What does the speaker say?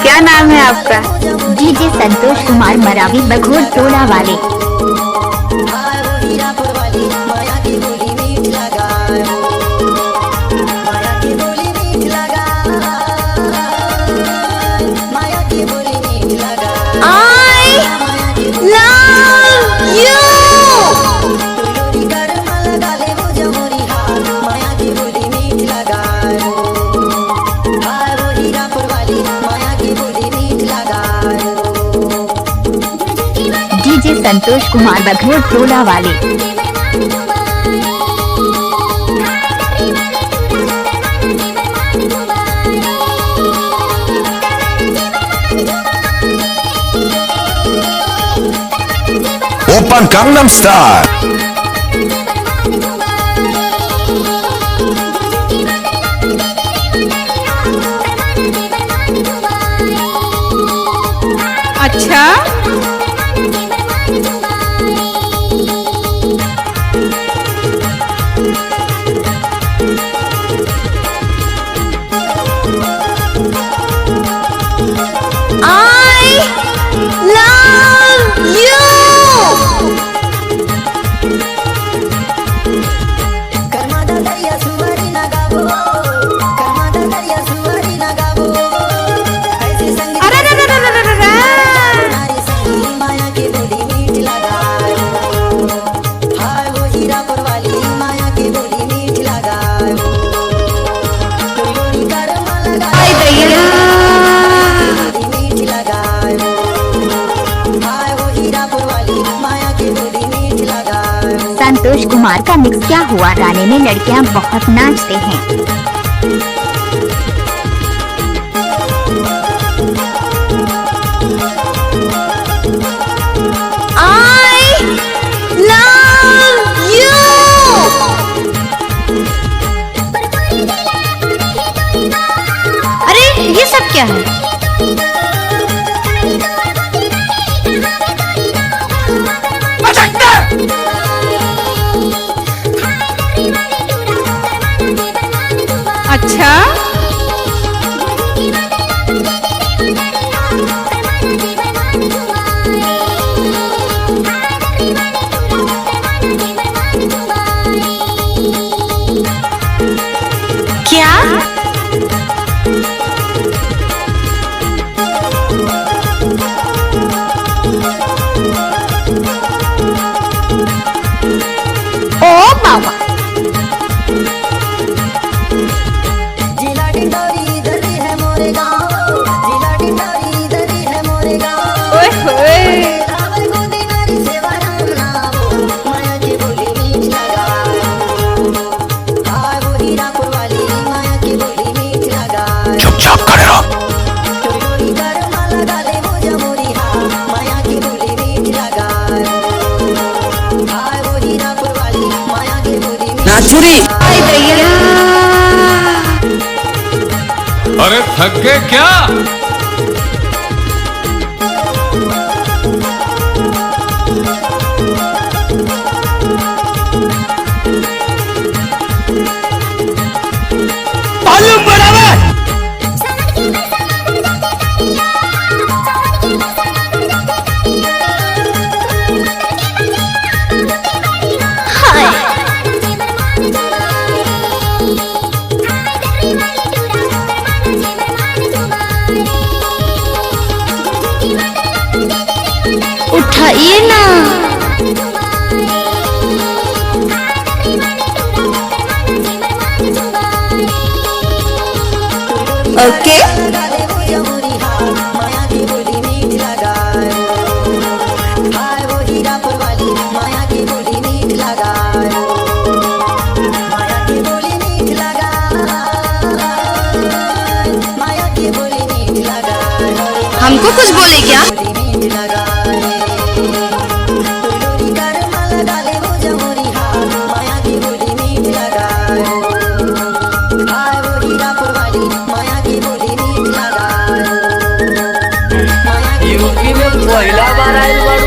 क्या नाम है आपका? डीजे संतोष कुमार मरावी बघोर टोला वाले। डीजे संतोष कुमार बघोर टोला वाले। Open gangnam style। अच्छा संतोष कुमार का मिक्स क्या हुआ गाने में लड़कियां बहुत नाचते हैं। I love you। अरे ये सब क्या है? अच्छा क्या? ओ बाबा नाचुरी। अरे थक गए क्या? मालूम बराबर। उठाइए ना। ओके हमको कुछ बोले क्या? माया पहिला बार आइल बड़